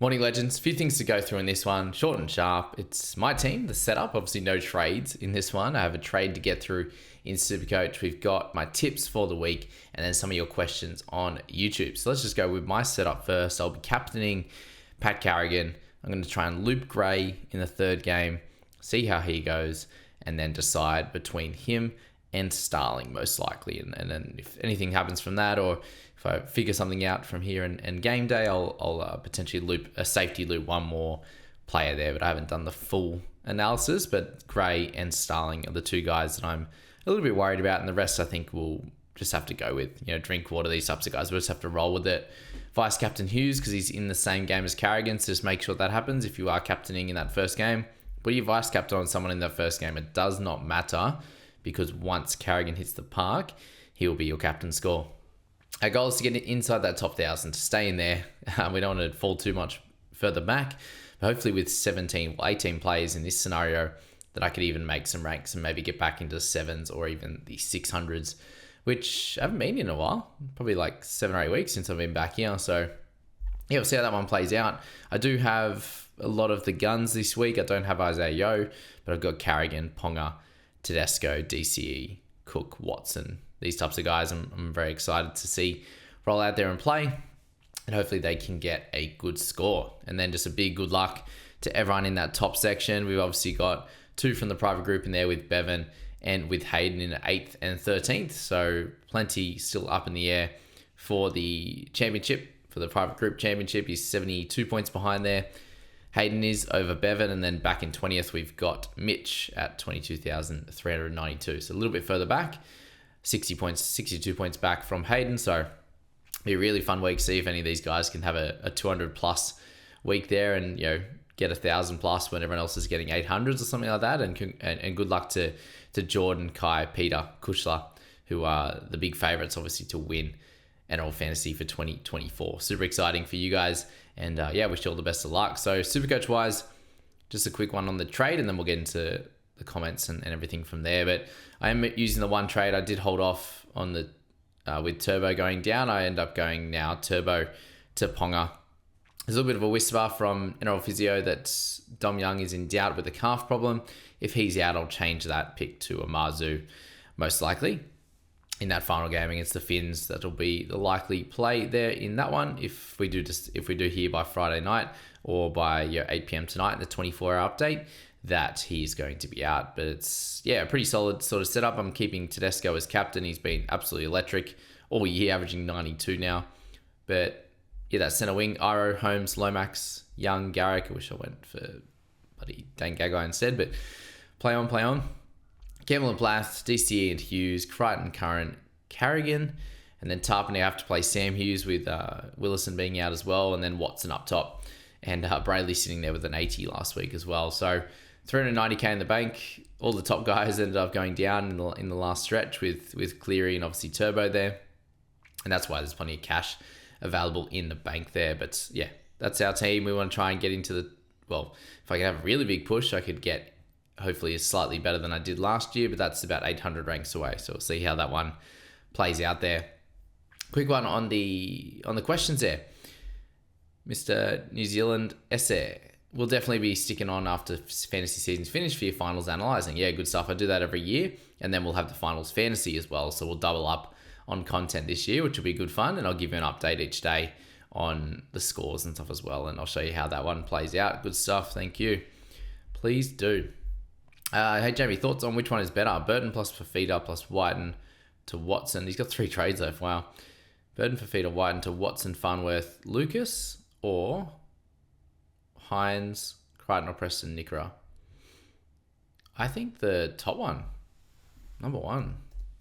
Morning, legends. A few things to go through in this one. Short and sharp. It's my team, the setup. Obviously, no trades in this one. I have a trade to get through in Supercoach. We've got my tips for the week and then some of your questions on YouTube. So let's just go with my setup first. I'll be captaining Pat Carrigan. I'm going to try and loop Gray in the third game, see how he goes, and then decide between him and Starling, most likely. And then if anything happens from that, or if I figure something out from here and game day, I'll potentially loop a safety loop one more player there, but I haven't done the full analysis. But Gray and Starling are the two guys that I'm a little bit worried about, and the rest I think we'll just have to go with. Drinkwater, these types of guys, we'll just have to roll with it. Vice Captain Hughes, because he's in the same game as Carrigan, so just make sure that happens if you are captaining in that first game. Put your vice captain on someone in that first game. It does not matter, because once Carrigan hits the park, he will be your captain score. Our goal is to get inside that top 1,000, to stay in there. We don't want to fall too much further back. But hopefully with 18 players in this scenario, that I could even make some ranks and maybe get back into the 7s or even the 600s, which I haven't been in a while. Probably like 7 or 8 weeks since I've been back here. So yeah, we'll see how that one plays out. I do have a lot of the guns this week. I don't have Isaiah Yeo, but I've got Carrigan, Ponga, Tedesco, DCE, Cook, Watson, these types of guys. I'm very excited to see roll out there and play, and hopefully they can get a good score. And then just a big good luck to everyone in that top section. We've obviously got 2 from the private group in there with Bevan and with Hayden in 8th and 13th. So plenty still up in the air for the championship, for the private group championship. He's 72 points behind there. Hayden is over Bevan, and then back in 20th, we've got Mitch at 22,392. So a little bit further back, 62 points back from Hayden. So it'll be a really fun week. See if any of these guys can have a 200 plus week there, and get 1,000 plus when everyone else is getting 800s or something like that. And good luck to Jordan, Kai, Peter, Kushla, who are the big favorites, obviously, to win NRL Fantasy for 2024. Super exciting for you guys. And wish you all the best of luck. So Supercoach wise, just a quick one on the trade, and then we'll get into the comments and everything from there. But I am using the one trade. I did hold off on the with Turbo going down. I end up going now Turbo to Ponga. There's a little bit of a whisper from NRL Physio that Dom Young is in doubt with a calf problem. If he's out, I'll change that pick to a Marzu, most likely. In that final game against the Finns, that'll be the likely play there in that one. If we do hear by Friday night or by 8 p.m. tonight, the 24-hour update, that he's going to be out. But it's a pretty solid sort of setup. I'm keeping Tedesco as captain. He's been absolutely electric all year, averaging 92 now. But that centre wing, Iro, Holmes, Lomax, Young, Garrick. I wish I went for bloody Dane Gagai instead, but play on. Campbell and Plath, DCE and Hughes, Crichton, Curran, Carrigan, and then Tarpany have to play Sam Hughes with Willison being out as well, and then Watson up top, and Brayley sitting there with an 80 last week as well. So 390k in the bank. All the top guys ended up going down in the last stretch with Cleary and obviously Turbo there, and that's why there's plenty of cash available in the bank there. But yeah, that's our team. We want to try and get into if I could have a really big push, I could get hopefully is slightly better than I did last year, but that's about 800 ranks away. So we'll see how that one plays out there. Quick one on the questions there. Mr. New Zealand Essay. We'll definitely be sticking on after fantasy season's finished for your finals analysing. Yeah, good stuff. I do that every year, and then we'll have the finals fantasy as well. So we'll double up on content this year, which will be good fun, and I'll give you an update each day on the scores and stuff as well, and I'll show you how that one plays out. Good stuff. Thank you. Please do. Hey, Jamie, thoughts on which one is better? Burton plus Fafita plus Whiten to Watson. He's got 3 trades though. Wow. Burton, Fafita, Whiten to Watson, Farnworth, Lucas, or Hines, Crichton, or Preston, Nickera. I think the top one, number 1,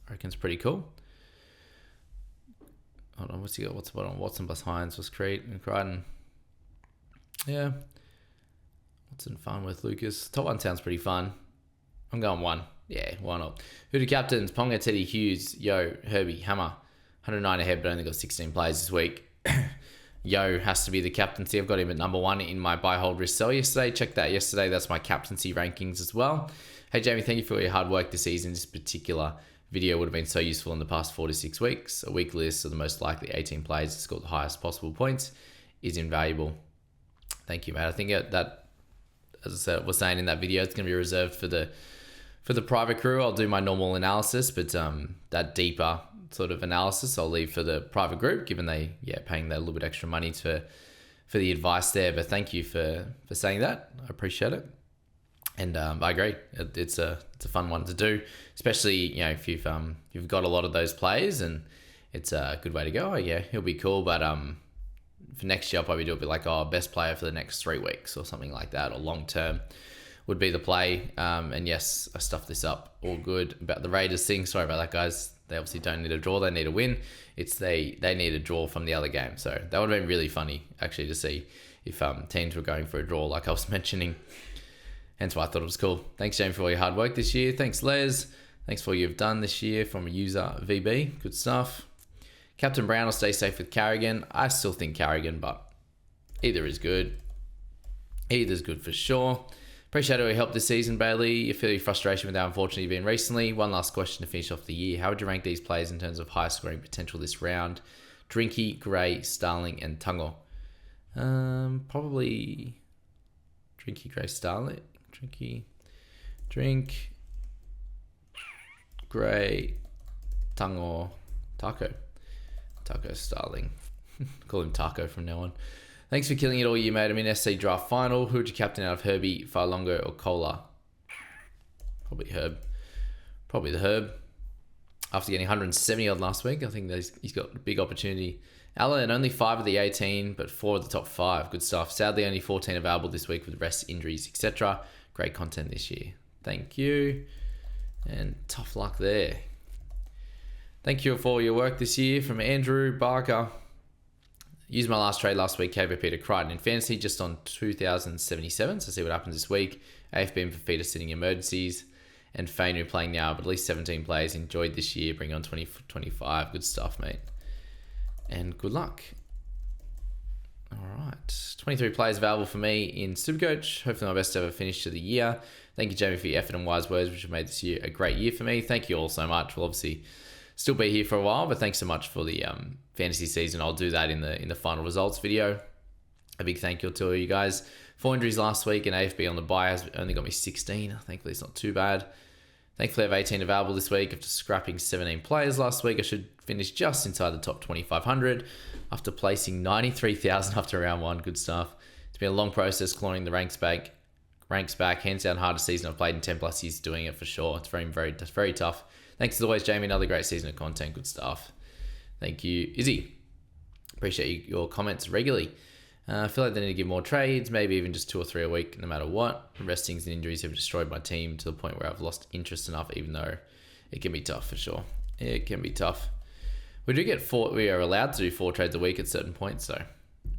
I reckon it's pretty cool. Hold on, what's he got? What's the bottom? Watson plus Hines was Crichton. Yeah. Watson, Farnworth, Lucas. Top 1 sounds pretty fun. I'm going 1. Yeah, why not? Who do captains? Ponga, Teddy, Hughes, Yo, Herbie, Hammer. 109 ahead, but only got 16 players this week. Yo has to be the captaincy. I've got him at number 1 in my buy, hold, risk, sell yesterday. Check that yesterday. That's my captaincy rankings as well. Hey, Jamie, thank you for your hard work this season. This particular video would have been so useful in the past 4 to 6 weeks. A week list of the most likely 18 players to score the highest possible points is invaluable. thank you, mate. I think that, as I said, was saying in that video, it's going to be reserved for the private crew. I'll do my normal analysis, but that deeper sort of analysis I'll leave for the private group, given they paying that little bit extra money for the advice there. But thank you for saying that. I appreciate it. And I agree. It's a fun one to do, especially if you've got a lot of those players, and it's a good way to go. Yeah, it'll be cool. But for next year, I'll probably do a bit like best player for the next 3 weeks or something like that, or long term would be the play. And yes, I stuffed this up. All good about the Raiders thing. Sorry about that, guys. They obviously don't need a draw. They need a win. It's they need a draw from the other game. So that would have been really funny actually to see if teams were going for a draw, like I was mentioning. Hence why I thought it was cool. Thanks, James, for all your hard work this year. Thanks, Les. Thanks for all you've done this year from a user VB. Good stuff. Captain Brown will stay safe with Carrigan. I still think Carrigan, but either is good. Either's good for sure. Appreciate all your help this season, Bailey. You feel your frustration with how unfortunate you've been recently. One last question to finish off the year. How would you rank these players in terms of high scoring potential this round? Drinky, Gray, Starling, and Tungo. Probably Drinky, Gray, Starling. Drink, Gray, Tungo, Taco, Starling. Call him Taco from now on. Thanks for killing it all year, mate. I'm in SC Draft Final. Who would you captain out of Herbie, Farlongo, or Cola? Probably Herb. Probably the Herb. After getting 170 odd last week, I think he's got a big opportunity. Allen, only 5 of the 18, but 4 of the top 5. Good stuff. Sadly, only 14 available this week with rest, injuries, etc. Great content this year. Thank you. And tough luck there. Thank you for all your work this year from Andrew Barker. Used my last trade last week, KVP to Crichton in fantasy, just on 2,077. So see what happens this week. AFB and Fafita sitting emergencies. And Fainu playing now, but at least 17 players. Enjoyed this year. Bring on 25. Good stuff, mate. And good luck. All right. 23 players available for me in Supercoach. Hopefully my best ever finish to the year. Thank you, Jamie, for your effort and wise words, which have made this year a great year for me. Thank you all so much. We'll obviously still be here for a while, but thanks so much for the fantasy season. I'll do that in the final results video. A big thank you to all you guys. 4 injuries last week, and AFB on the bye has only got me 16. Thankfully, it's not too bad. Thankfully, I have 18 available this week. After scrapping 17 players last week, I should finish just inside the top 2,500 after placing 93,000 after round 1. Good stuff. It's been a long process clawing the ranks back. Hands down, hardest season I've played in 10 plus years doing it for sure. It's very tough. Thanks as always, Jamie. Another great season of content. Good stuff. Thank you, Izzy. Appreciate your comments regularly. I feel like they need to give more trades, maybe even just 2 or 3 a week, no matter what. Restings and injuries have destroyed my team to the point where I've lost interest enough, even though it can be tough for sure. It can be tough. We do get 4, we are allowed to do 4 trades a week at certain points, so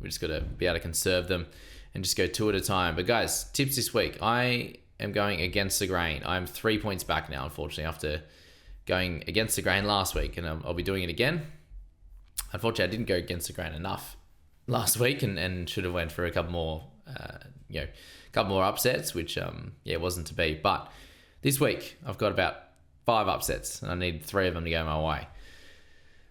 we just got to be able to conserve them and just go 2 at a time. But guys, tips this week. I am going against the grain. I'm 3 points back now, unfortunately, after going against the grain last week, and I'll be doing it again. Unfortunately, I didn't go against the grain enough last week, and should have went for a couple more, couple more upsets, which wasn't to be. But this week I've got about 5 upsets, and I need 3 of them to go my way.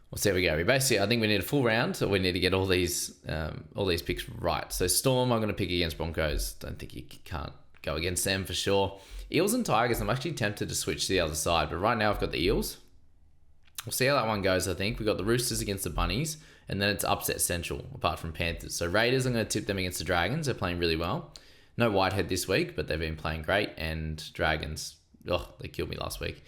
Well, so there we go. I think we need a full round, so we need to get all these picks right. So Storm, I'm going to pick against Broncos. Don't think you can't go against them for sure. Eels and Tigers, I'm actually tempted to switch to the other side, but right now I've got the Eels. We'll see how that one goes, I think. We've got the Roosters against the Bunnies, and then it's upset central, apart from Panthers. So Raiders, I'm going to tip them against the Dragons. They're playing really well. No Whitehead this week, but they've been playing great. And Dragons, they killed me last week.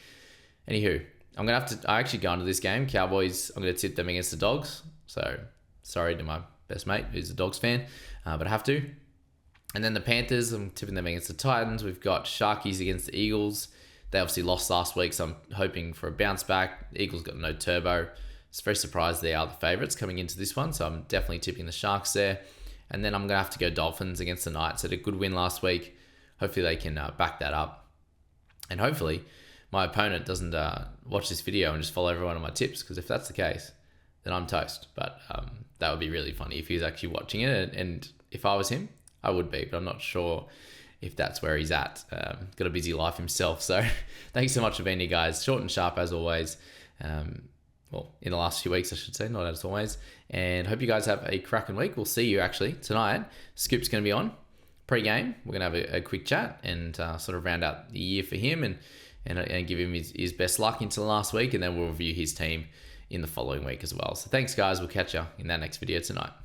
Anywho, I actually go into this game. Cowboys, I'm going to tip them against the Dogs. So sorry to my best mate, who's a Dogs fan, but I have to. And then the Panthers, I'm tipping them against the Titans. We've got Sharkies against the Eagles. They obviously lost last week, so I'm hoping for a bounce back. The Eagles got no turbo. It's very surprised they are the favourites coming into this one, so I'm definitely tipping the Sharks there. And then I'm going to have to go Dolphins against the Knights. Had a good win last week. Hopefully they can back that up. And hopefully my opponent doesn't watch this video and just follow every one of my tips, because if that's the case, then I'm toast. But that would be really funny if he was actually watching it. And if I was him, I would be, but I'm not sure if that's where he's at. Got a busy life himself. So thanks so much for being here, guys. Short and sharp as always. well, in the last few weeks, I should say, not as always. And hope you guys have a cracking week. We'll see you actually tonight. Scoop's going to be on pre-game. We're going to have a quick chat and sort of round out the year for him and give him his best luck into the last week. And then we'll review his team in the following week as well. So thanks, guys. We'll catch you in that next video tonight.